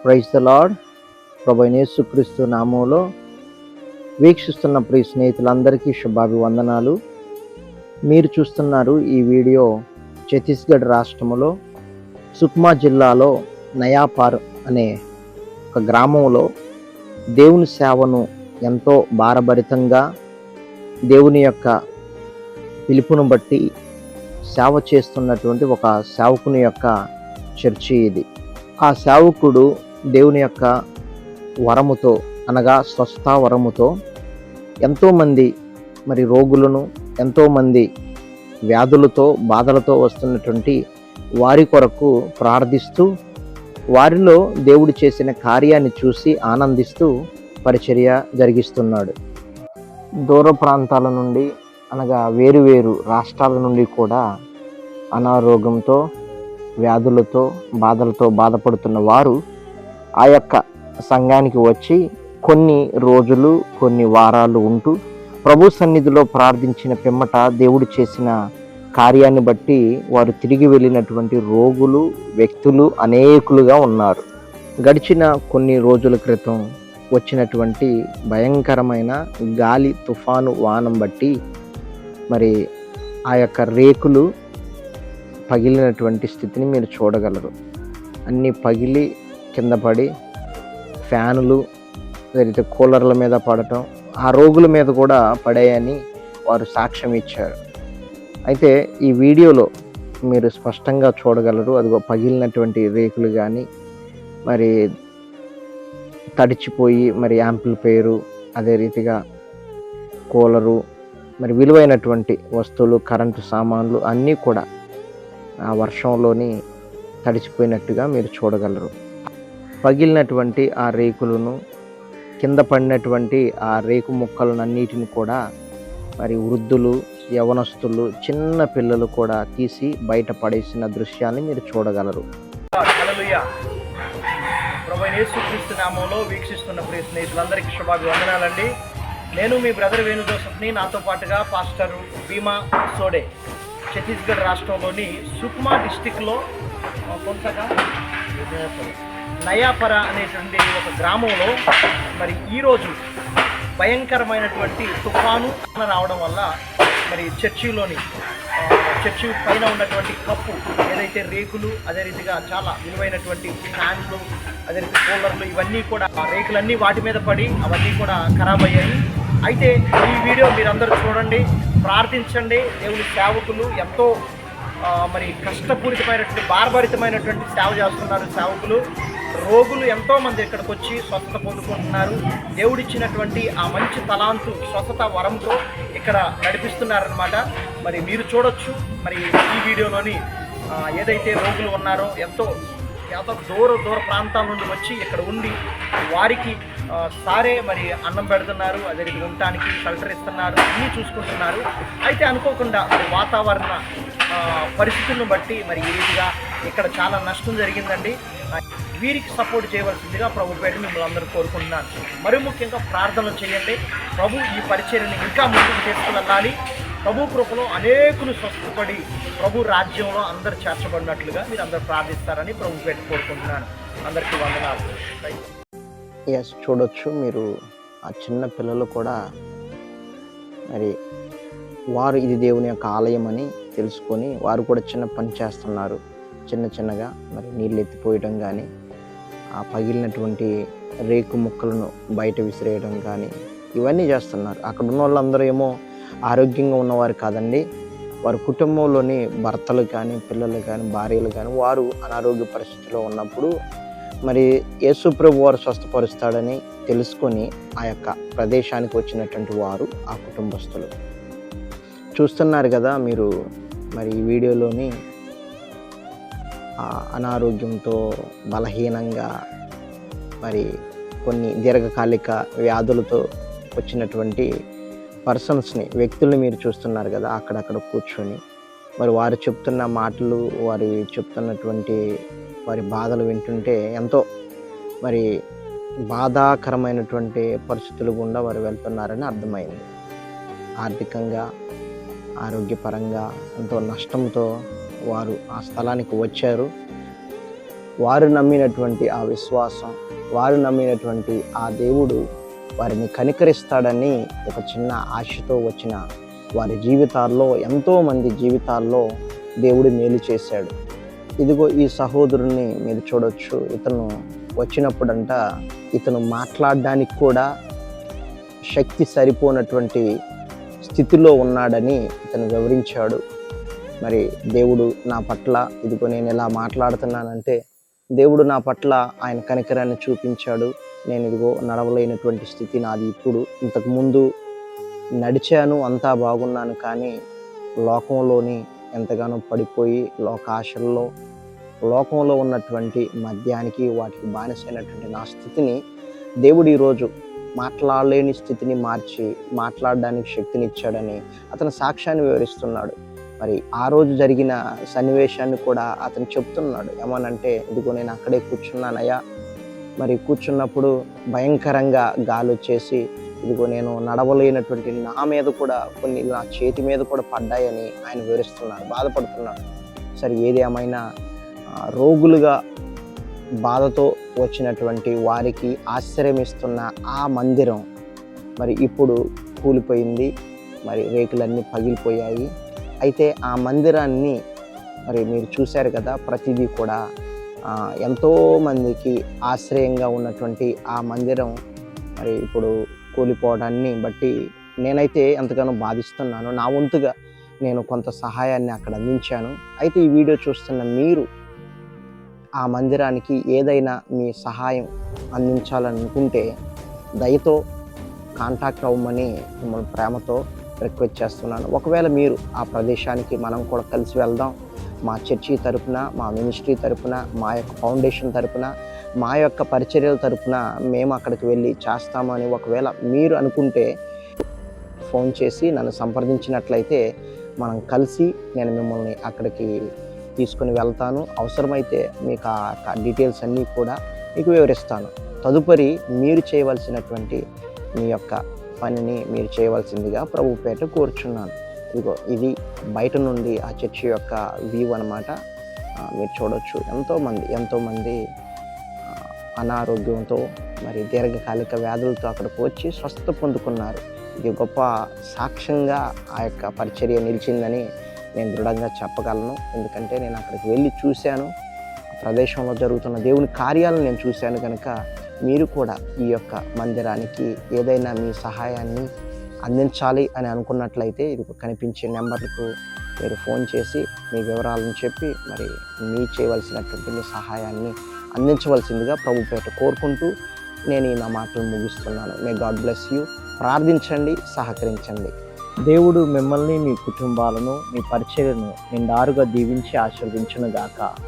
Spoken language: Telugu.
Praise the lord. ప్రభువైన యేసుక్రీస్తు నామములో వీక్షిస్తున్న ప్రియ స్నేహితులందరికీ శుభాభివందనాలు. మీరు చూస్తున్నారు ఈ వీడియో ఛత్తీస్గఢ్ రాష్ట్రములో సుక్మా జిల్లాలో నయాపార్ అనే ఒక గ్రామంలో దేవుని సేవను ఎంతో భారభరితంగా దేవుని యొక్క పిలుపును బట్టి సేవ చేస్తున్నటువంటి ఒక సేవకుని యొక్క చర్చి ఇది. ఆ సేవకుడు దేవుని యొక్క వరముతో అనగా స్వస్థ వరముతో ఎంతోమంది రోగులను, ఎంతోమంది వ్యాధులతో బాధలతో వస్తున్నటువంటి వారి కొరకు ప్రార్థిస్తూ వారిలో దేవుడు చేసిన కార్యాన్ని చూసి ఆనందిస్తూ పరిచర్య జరిగిస్తున్నాడు. దూర ప్రాంతాల నుండి అనగా వేరు రాష్ట్రాల నుండి కూడా అనారోగ్యంతో, వ్యాధులతో, బాధలతో బాధపడుతున్న వారు ఆ యొక్క సంఘానికి వచ్చి కొన్ని రోజులు, కొన్ని వారాలు ఉంటూ ప్రభు సన్నిధిలో ప్రార్థించిన పిమ్మట దేవుడు చేసిన కార్యాన్ని బట్టి వారు తిరిగి వెళ్ళినటువంటి రోగులు, వ్యక్తులు అనేకులుగా ఉన్నారు. గడిచిన కొన్ని రోజుల క్రితం వచ్చినటువంటి భయంకరమైన గాలి, తుఫాను, వానం బట్టి ఆ యొక్క రేకులు పగిలినటువంటి స్థితిని మీరు చూడగలరు. అన్నీ పగిలి కింద పడి ఫ్యానులు, లేకపోతే కూలర్ల మీద పడటం, ఆ రోగుల మీద కూడా పడాయని వారు సాక్ష్యం ఇచ్చారు. అయితే ఈ వీడియోలో మీరు స్పష్టంగా చూడగలరు. అదిగో పగిలినటువంటి రేకులు కానీ, తడిచిపోయి యాంప్లిఫైయరు, అదే రీతిగా కూలరు, విలువైనటువంటి వస్తువులు, కరెంటు సామాన్లు అన్నీ కూడా ఆ వర్షంలోని తడిచిపోయినట్టుగా మీరు చూడగలరు. పగిలినటువంటి ఆ రేకులను, కింద పడినటువంటి ఆ రేకు ముక్కలన్నిటిని కూడా వృద్ధులు, యవనస్తులు, చిన్న పిల్లలు కూడా తీసి బయట పడేసిన దృశ్యాన్ని మీరు చూడగలరు. హల్లెలూయా. ప్రభువైన యేసుక్రీస్తు నామములో వీక్షిస్తున్న ప్రియ స్నేహితులందరికీ శుభాభివందనాలండి. నేను మీ బ్రదర్ వేణు జోసెఫ్ని. నాతో పాటుగా పాస్టర్ భీమా సోడే, ఛత్తీస్గఢ్ రాష్ట్రంలోని సుక్మా డిస్టిక్లో కొంతగా నయాపర అనేటువంటి ఒక గ్రామంలో ఈరోజు భయంకరమైనటువంటి తుఫాను రావడం వల్ల చర్చి పైన ఉన్నటువంటి కప్పు, ఏదైతే రేకులు, అదే రీతిగా చాలా విలువైనటువంటి ఫ్యాన్లు, అదే రీతి కూలర్లు, ఇవన్నీ కూడా రేకులన్నీ వాటి మీద పడి అవన్నీ కూడా ఖరాబ్ అయ్యాయి. అయితే ఈ వీడియో మీరందరూ చూడండి, ప్రార్థించండి. దేవుని సేవకులు ఎంతో కష్టపూరితమైనటువంటి, భారభరితమైనటువంటి సేవ చేస్తున్నారు సేవకులు. రోగులు ఎంతోమంది ఇక్కడికి వచ్చి స్వస్థత పొందుకుంటున్నారు. దేవుడిచ్చినటువంటి ఆ మంచి తలాంతు, స్వస్థత వరంతో ఇక్కడ నడిపిస్తున్నారనమాట. మీరు చూడొచ్చు. ఈ వీడియోలోని ఏదైతే రోగులు ఉన్నారో ఎంతో దూర ప్రాంతాల నుండి వచ్చి ఇక్కడ ఉండి వారికి సారే అన్నం పెడుతున్నారు, అదే రీతి ఉండటానికి షెల్టర్ ఇస్తున్నారు, అన్నీ చూసుకుంటున్నారు. అయితే అనుకోకుండా వాతావరణ పరిస్థితులను బట్టి ఈ రీతిగా ఇక్కడ చాలా నష్టం జరిగిందండి. వీరికి సపోర్ట్ చేయవలసిందిగా ప్రభు పేట మిమ్మల్ని అందరూ కోరుకుంటున్నాను. మరి ముఖ్యంగా ప్రార్థనలు చేయండి. ప్రభు ఈ పరిచర్యను ఇంకా ముందుకు తీసుకువెళ్ళాలి. ప్రభు కృపలో అనేకులు స్వస్థపడి ప్రభు రాజ్యంలో అందరు చేర్చబడినట్లుగా మీరు అందరూ ప్రార్థిస్తారని ప్రభు పేట కోరుకుంటున్నాను. అందరికీ వందనాలు. చూడొచ్చు మీరు ఆ చిన్న పిల్లలు కూడా వారు ఇది దేవుని యొక్క ఆలయం అని తెలుసుకొని వారు కూడా చిన్న పని చేస్తున్నారు. చిన్నగా నీళ్ళు ఎత్తిపోయడం కానీ, ఆ పగిలినటువంటి రేకు ముక్కలను బయట విసిరేయడం కానీ, ఇవన్నీ చేస్తున్నారు. అక్కడ ఉన్న వాళ్ళందరూ ఏమో ఆరోగ్యంగా ఉన్నవారు కాదండి. వారి కుటుంబంలోని భర్తలు కానీ, పిల్లలు కానీ, భార్యలు కానీ వారు అనారోగ్య పరిస్థితిలో ఉన్నప్పుడు యేసు ప్రభు వారు స్వస్థపరుస్తాడని తెలుసుకొని ఆ యొక్క ప్రదేశానికి వచ్చినటువంటి వారు ఆ కుటుంబస్తులు. చూస్తున్నారు కదా మీరు ఈ వీడియోలోని అనారోగ్యంతో, బలహీనంగా, కొన్ని దీర్ఘకాలిక వ్యాధులతో వచ్చినటువంటి పర్సన్స్ని, వ్యక్తుల్ని మీరు చూస్తున్నారు కదా అక్కడక్కడ కూర్చొని. వారు చెప్తున్న మాటలు, వారు చెప్తున్నటువంటి వారి బాధలు వింటుంటే ఎంతో బాధాకరమైనటువంటి పరిస్థితులు గుండా వారు వెళ్తున్నారని అర్థమైంది. ఆర్థికంగా, ఆరోగ్యపరంగా ఎంతో నష్టంతో వారు ఆ స్థలానికి వచ్చారు. వారు నమ్మినటువంటి ఆ విశ్వాసం, వారు నమ్మినటువంటి ఆ దేవుడు వారిని కనికరిస్తాడని ఒక చిన్న ఆశతో వచ్చిన వారి జీవితాల్లో, ఎంతోమంది జీవితాల్లో దేవుడు మేలు చేశాడు. ఇదిగో ఈ సహోదరుని మీరు చూడొచ్చు. ఇతను వచ్చినప్పుడంట ఇతను మాట్లాడడానికి కూడా శక్తి సరిపోనటువంటి స్థితిలో ఉన్నాడని ఇతను వివరించాడు. మరి దేవుడు నా పట్ల, ఇదిగో నేను ఎలా మాట్లాడుతున్నానంటే దేవుడు నా పట్ల ఆయన కనికరాన్ని చూపించాడు. నేను ఇదిగో నడవలేనటువంటి స్థితి నాది ఇప్పుడు. ఇంతకుముందు నడిచాను, అంతా బాగున్నాను, కానీ లోకంలోని ఎంతగానో పడిపోయి లోకాశల్లో, లోకంలో ఉన్నటువంటి మద్యానికి వాటికి బానిసైనటువంటి నా స్థితిని దేవుడు ఈరోజు మాట్లాడలేని స్థితిని మార్చి మాట్లాడడానికి శక్తినిచ్చాడని అతను సాక్ష్యాన్ని వివరిస్తున్నాడు. మరి ఆ రోజు జరిగిన సన్నివేశాన్ని కూడా అతను చెప్తున్నాడు. ఏమనంటే, ఇదిగో నేను అక్కడే కూర్చున్నానయ్యా, మరి కూర్చున్నప్పుడు భయంకరంగా గాలి వచ్చేసి ఇదిగో నేను నడవలేనటువంటి నా మీద కూడా కొన్ని నా చేతి మీద కూడా పడ్డాయని ఆయన వివరిస్తున్నాడు, బాధపడుతున్నాడు. సరే, ఏది ఏమైనా రోగులుగా బాధతో వచ్చినటువంటి వారికి ఆశ్రయం ఇస్తున్న ఆ మందిరం మరి ఇప్పుడు కూలిపోయింది. మరి రేకులన్నీ పగిలిపోయాయి. అయితే ఆ మందిరాన్ని మరి మీరు చూశారు కదా, ప్రతిదీ కూడా ఎంతోమందికి ఆశ్రయంగా ఉన్నటువంటి ఆ మందిరం మరి ఇప్పుడు కూలిపోవడాన్ని బట్టి నేనైతే ఎంతగానో బాధిస్తున్నాను. నా వంతుగా నేను కొంత సహాయాన్ని అక్కడ అందించాను. అయితే ఈ వీడియో చూస్తున్న మీరు ఆ మందిరానికి ఏదైనా మీ సహాయం అందించాలనుకుంటే దయతో కాంటాక్ట్ అవ్వమని మిమ్మల్ని ప్రేమతో రిక్వెస్ట్ చేస్తున్నాను. ఒకవేళ మీరు ఆ ప్రదేశానికి మనం కూడా కలిసి వెళ్దాం, మా చర్చి తరపున, మా మినిస్ట్రీ తరపున, మా యొక్క ఫౌండేషన్ తరపున, మా యొక్క పరిచర్యల తరపున మేము అక్కడికి వెళ్ళి చేస్తామని ఒకవేళ మీరు అనుకుంటే ఫోన్ చేసి నన్ను సంప్రదించినట్లయితే మనం కలిసి నేను మిమ్మల్ని అక్కడికి తీసుకుని వెళ్తాను. అవసరమైతే మీకు ఆ డీటెయిల్స్ అన్నీ కూడా మీకు వివరిస్తాను. తదుపరి మీరు చేయవలసినటువంటి మీ యొక్క పనిని మీరు చేయవలసిందిగా ప్రభు పేట కోరుచున్నాను. ఇదిగో ఇది బయట నుండి ఆ చర్చి యొక్క వ్యూ అన్నమాట. మీరు చూడవచ్చు, ఎంతోమంది అనారోగ్యంతో మరి దీర్ఘకాలిక వ్యాధులతో అక్కడికి వచ్చి స్వస్థ పొందుకున్నారు. ఇది గొప్ప సాక్ష్యంగా ఆ యొక్క పరిచర్య నిలిచిందని నేను దృఢంగా చెప్పగలను. ఎందుకంటే నేను అక్కడికి వెళ్ళి చూశాను, ఆ ప్రదేశంలో జరుగుతున్న దేవుని కార్యాలను నేను చూశాను. కనుక మీరు కూడా ఈ యొక్క మందిరానికి ఏదైనా మీ సహాయాన్ని అందించాలి అని అనుకున్నట్లయితే ఇది కనిపించే నెంబర్లకు మీరు ఫోన్ చేసి మీ వివరాలను చెప్పి మరి మీ చేయవలసినటువంటి మీ సహాయాన్ని అందించవలసిందిగా ప్రభు పేట కోరుకుంటూ నేను నా మాటలు ముగిస్తున్నాను. May God bless you. ప్రార్థించండి, సహకరించండి. దేవుడు మిమ్మల్ని, మీ కుటుంబాలను, మీ పరిచర్యను నిండారుగా దీవించి ఆశీర్వదించునుగాక.